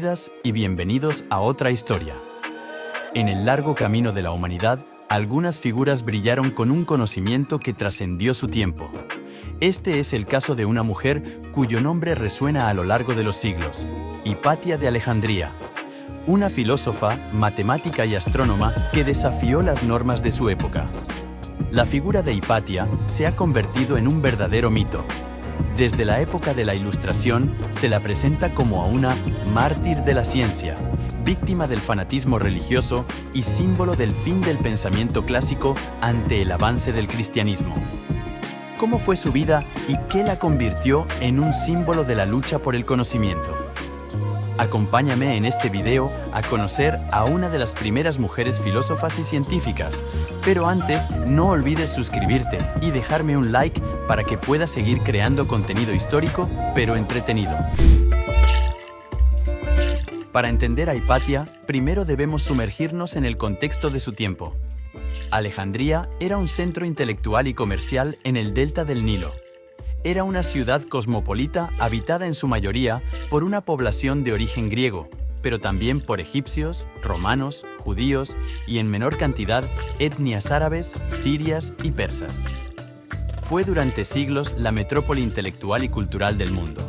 Bienvenidas y bienvenidos a otra historia. En el largo camino de la humanidad, algunas figuras brillaron con un conocimiento que trascendió su tiempo. Este es el caso de una mujer cuyo nombre resuena a lo largo de los siglos, Hipatia de Alejandría, una filósofa, matemática y astrónoma que desafió las normas de su época. La figura de Hipatia se ha convertido en un verdadero mito. Desde la época de la Ilustración se la presenta como a una mártir de la ciencia, víctima del fanatismo religioso y símbolo del fin del pensamiento clásico ante el avance del cristianismo. ¿Cómo fue su vida y qué la convirtió en un símbolo de la lucha por el conocimiento? Acompáñame en este video a conocer a una de las primeras mujeres filósofas y científicas. Pero antes, no olvides suscribirte y dejarme un like para que puedas seguir creando contenido histórico, pero entretenido. Para entender a Hipatia, primero debemos sumergirnos en el contexto de su tiempo. Alejandría era un centro intelectual y comercial en el delta del Nilo. Era una ciudad cosmopolita habitada en su mayoría por una población de origen griego, pero también por egipcios, romanos, judíos y en menor cantidad etnias árabes, sirias y persas. Fue durante siglos la metrópoli intelectual y cultural del mundo.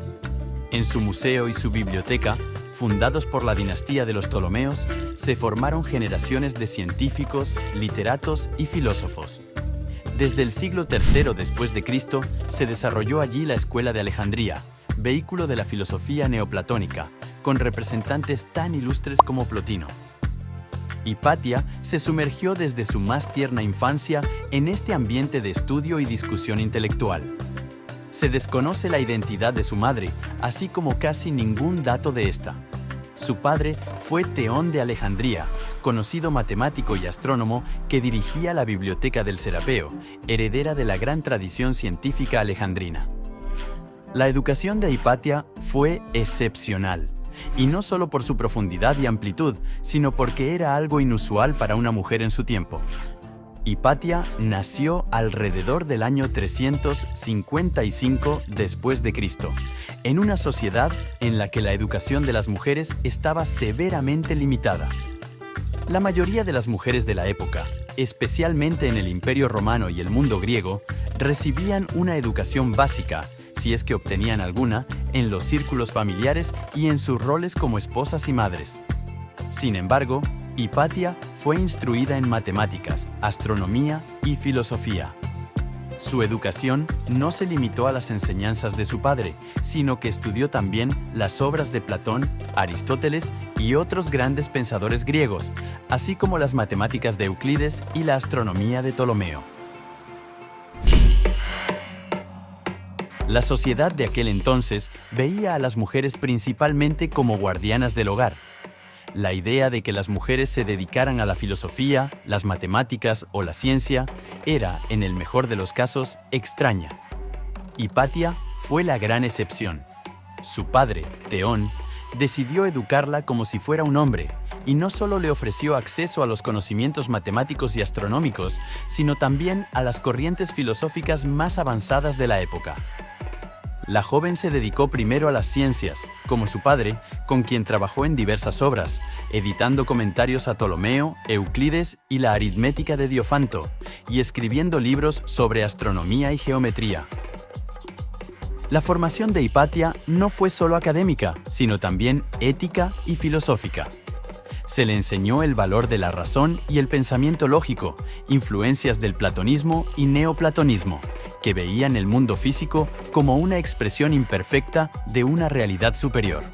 En su museo y su biblioteca, fundados por la dinastía de los Ptolomeos, se formaron generaciones de científicos, literatos y filósofos. Desde el siglo III después de Cristo se desarrolló allí la Escuela de Alejandría, vehículo de la filosofía neoplatónica, con representantes tan ilustres como Plotino. Hipatia se sumergió desde su más tierna infancia en este ambiente de estudio y discusión intelectual. Se desconoce la identidad de su madre, así como casi ningún dato de esta. Su padre fue Teón de Alejandría, conocido matemático y astrónomo que dirigía la Biblioteca del Serapeo, heredera de la gran tradición científica alejandrina. La educación de Hipatia fue excepcional, y no solo por su profundidad y amplitud, sino porque era algo inusual para una mujer en su tiempo. Hipatia nació alrededor del año 355 después de Cristo, en una sociedad en la que la educación de las mujeres estaba severamente limitada. La mayoría de las mujeres de la época, especialmente en el Imperio Romano y el mundo griego, recibían una educación básica, si es que obtenían alguna, en los círculos familiares y en sus roles como esposas y madres. Sin embargo, Hipatia fue instruida en matemáticas, astronomía y filosofía. Su educación no se limitó a las enseñanzas de su padre, sino que estudió también las obras de Platón, Aristóteles y otros grandes pensadores griegos, así como las matemáticas de Euclides y la astronomía de Ptolomeo. La sociedad de aquel entonces veía a las mujeres principalmente como guardianas del hogar. La idea de que las mujeres se dedicaran a la filosofía, las matemáticas o la ciencia era, en el mejor de los casos, extraña. Hipatia fue la gran excepción. Su padre, Teón, decidió educarla como si fuera un hombre, y no solo le ofreció acceso a los conocimientos matemáticos y astronómicos, sino también a las corrientes filosóficas más avanzadas de la época. La joven se dedicó primero a las ciencias, como su padre, con quien trabajó en diversas obras, editando comentarios a Ptolomeo, Euclides y la aritmética de Diofanto, y escribiendo libros sobre astronomía y geometría. La formación de Hipatia no fue solo académica, sino también ética y filosófica. Se le enseñó el valor de la razón y el pensamiento lógico, influencias del platonismo y neoplatonismo, que veían el mundo físico como una expresión imperfecta de una realidad superior.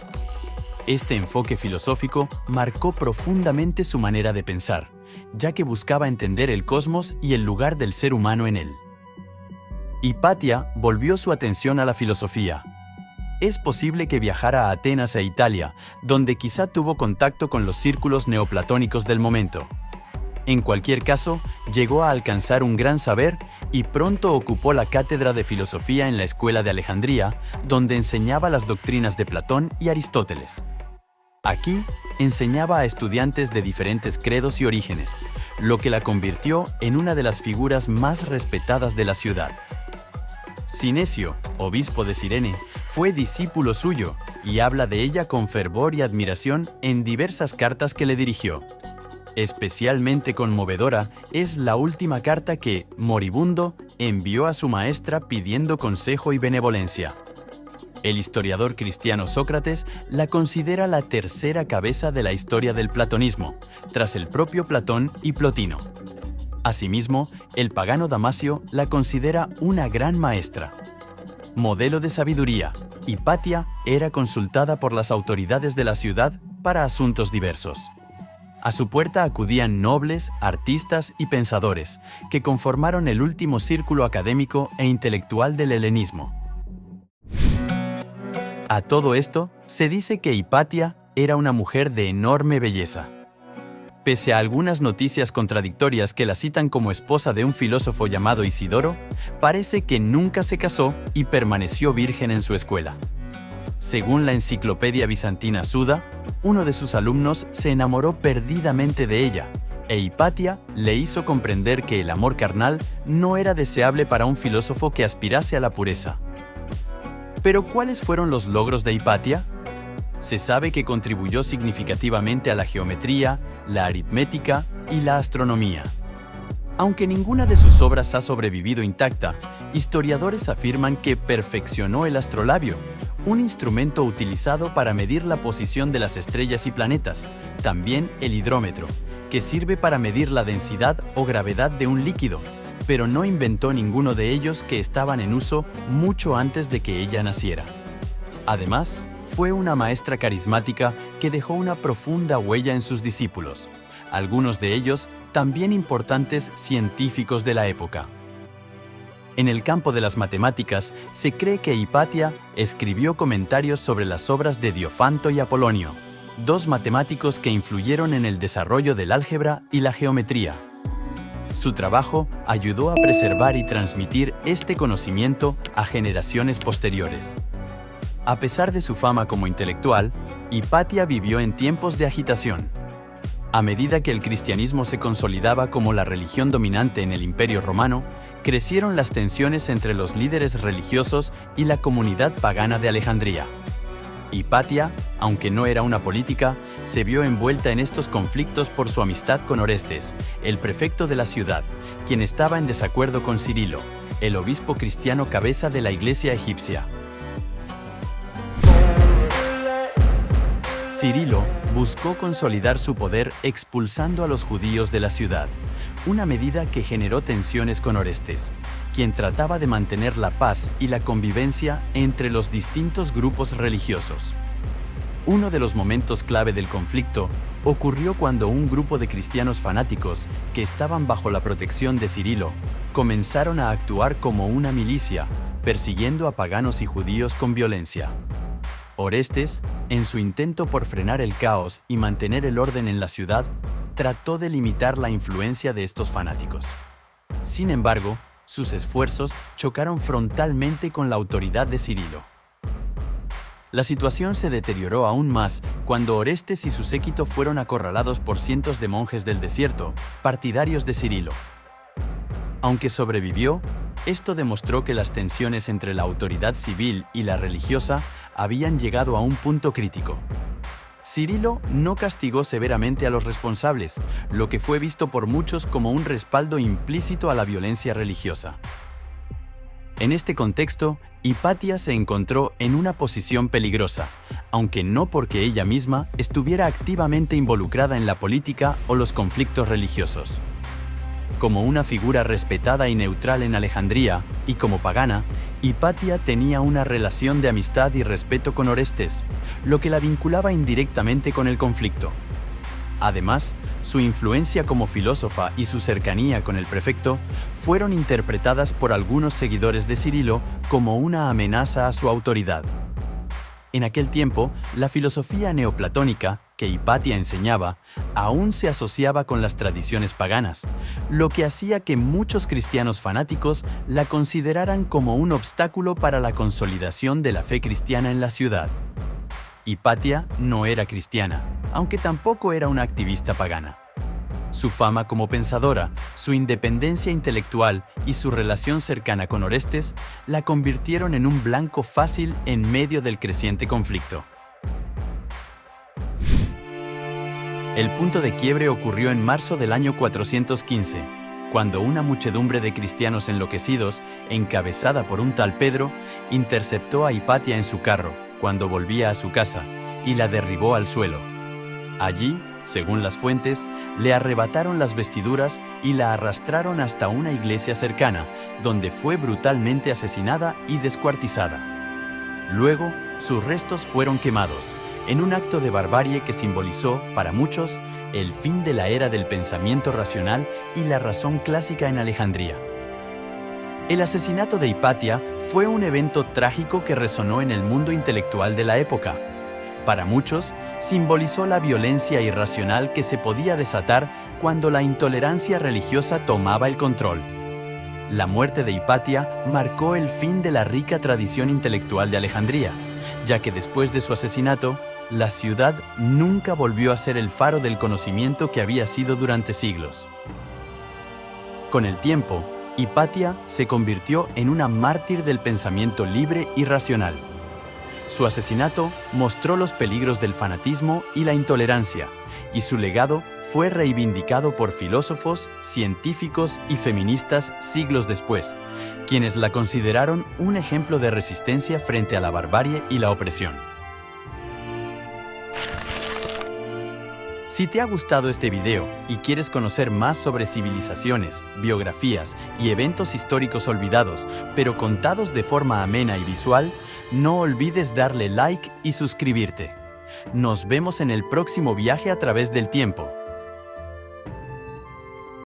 Este enfoque filosófico marcó profundamente su manera de pensar, ya que buscaba entender el cosmos y el lugar del ser humano en él. Hipatia volvió su atención a la filosofía. Es posible que viajara a Atenas e Italia, donde quizá tuvo contacto con los círculos neoplatónicos del momento. En cualquier caso, llegó a alcanzar un gran saber y pronto ocupó la cátedra de filosofía en la Escuela de Alejandría, donde enseñaba las doctrinas de Platón y Aristóteles. Aquí, enseñaba a estudiantes de diferentes credos y orígenes, lo que la convirtió en una de las figuras más respetadas de la ciudad. Sinesio, obispo de Cirene, fue discípulo suyo y habla de ella con fervor y admiración en diversas cartas que le dirigió. Especialmente conmovedora es la última carta que, moribundo, envió a su maestra pidiendo consejo y benevolencia. El historiador cristiano Sócrates la considera la tercera cabeza de la historia del platonismo, tras el propio Platón y Plotino. Asimismo, el pagano Damasio la considera una gran maestra. Modelo de sabiduría, Hipatia era consultada por las autoridades de la ciudad para asuntos diversos. A su puerta acudían nobles, artistas y pensadores, que conformaron el último círculo académico e intelectual del helenismo. A todo esto, se dice que Hipatia era una mujer de enorme belleza. Pese a algunas noticias contradictorias que la citan como esposa de un filósofo llamado Isidoro, parece que nunca se casó y permaneció virgen en su escuela. Según la enciclopedia bizantina Suda, uno de sus alumnos se enamoró perdidamente de ella, e Hipatia le hizo comprender que el amor carnal no era deseable para un filósofo que aspirase a la pureza. Pero ¿cuáles fueron los logros de Hipatia? Se sabe que contribuyó significativamente a la geometría, la aritmética y la astronomía. Aunque ninguna de sus obras ha sobrevivido intacta, historiadores afirman que perfeccionó el astrolabio, un instrumento utilizado para medir la posición de las estrellas y planetas, también el hidrómetro, que sirve para medir la densidad o gravedad de un líquido, pero no inventó ninguno de ellos que estaban en uso mucho antes de que ella naciera. Además, fue una maestra carismática que dejó una profunda huella en sus discípulos, algunos de ellos también importantes científicos de la época. En el campo de las matemáticas, se cree que Hipatia escribió comentarios sobre las obras de Diofanto y Apolonio, dos matemáticos que influyeron en el desarrollo del álgebra y la geometría. Su trabajo ayudó a preservar y transmitir este conocimiento a generaciones posteriores. A pesar de su fama como intelectual, Hipatia vivió en tiempos de agitación. A medida que el cristianismo se consolidaba como la religión dominante en el Imperio Romano, crecieron las tensiones entre los líderes religiosos y la comunidad pagana de Alejandría. Hipatia, aunque no era una política, se vio envuelta en estos conflictos por su amistad con Orestes, el prefecto de la ciudad, quien estaba en desacuerdo con Cirilo, el obispo cristiano cabeza de la iglesia egipcia. Cirilo buscó consolidar su poder expulsando a los judíos de la ciudad, una medida que generó tensiones con Orestes, quien trataba de mantener la paz y la convivencia entre los distintos grupos religiosos. Uno de los momentos clave del conflicto ocurrió cuando un grupo de cristianos fanáticos que estaban bajo la protección de Cirilo comenzaron a actuar como una milicia, persiguiendo a paganos y judíos con violencia. Orestes, en su intento por frenar el caos y mantener el orden en la ciudad, trató de limitar la influencia de estos fanáticos. Sin embargo, sus esfuerzos chocaron frontalmente con la autoridad de Cirilo. La situación se deterioró aún más cuando Orestes y su séquito fueron acorralados por cientos de monjes del desierto, partidarios de Cirilo. Aunque sobrevivió, esto demostró que las tensiones entre la autoridad civil y la religiosa habían llegado a un punto crítico. Cirilo no castigó severamente a los responsables, lo que fue visto por muchos como un respaldo implícito a la violencia religiosa. En este contexto, Hipatia se encontró en una posición peligrosa, aunque no porque ella misma estuviera activamente involucrada en la política o los conflictos religiosos. Como una figura respetada y neutral en Alejandría, y como pagana, Hipatia tenía una relación de amistad y respeto con Orestes, lo que la vinculaba indirectamente con el conflicto. Además, su influencia como filósofa y su cercanía con el prefecto fueron interpretadas por algunos seguidores de Cirilo como una amenaza a su autoridad. En aquel tiempo, la filosofía neoplatónica, que Hipatia enseñaba, aún se asociaba con las tradiciones paganas, lo que hacía que muchos cristianos fanáticos la consideraran como un obstáculo para la consolidación de la fe cristiana en la ciudad. Hipatia no era cristiana, aunque tampoco era una activista pagana. Su fama como pensadora, su independencia intelectual y su relación cercana con Orestes la convirtieron en un blanco fácil en medio del creciente conflicto. El punto de quiebre ocurrió en marzo del año 415, cuando una muchedumbre de cristianos enloquecidos, encabezada por un tal Pedro, interceptó a Hipatia en su carro cuando volvía a su casa y la derribó al suelo. Allí, según las fuentes, le arrebataron las vestiduras y la arrastraron hasta una iglesia cercana, donde fue brutalmente asesinada y descuartizada. Luego, sus restos fueron quemados, en un acto de barbarie que simbolizó, para muchos, el fin de la era del pensamiento racional y la razón clásica en Alejandría. El asesinato de Hipatia fue un evento trágico que resonó en el mundo intelectual de la época. Para muchos, simbolizó la violencia irracional que se podía desatar cuando la intolerancia religiosa tomaba el control. La muerte de Hipatia marcó el fin de la rica tradición intelectual de Alejandría, ya que después de su asesinato, la ciudad nunca volvió a ser el faro del conocimiento que había sido durante siglos. Con el tiempo, Hipatia se convirtió en una mártir del pensamiento libre y racional. Su asesinato mostró los peligros del fanatismo y la intolerancia, y su legado fue reivindicado por filósofos, científicos y feministas siglos después, quienes la consideraron un ejemplo de resistencia frente a la barbarie y la opresión. Si te ha gustado este video y quieres conocer más sobre civilizaciones, biografías y eventos históricos olvidados, pero contados de forma amena y visual, no olvides darle like y suscribirte. Nos vemos en el próximo viaje a través del tiempo.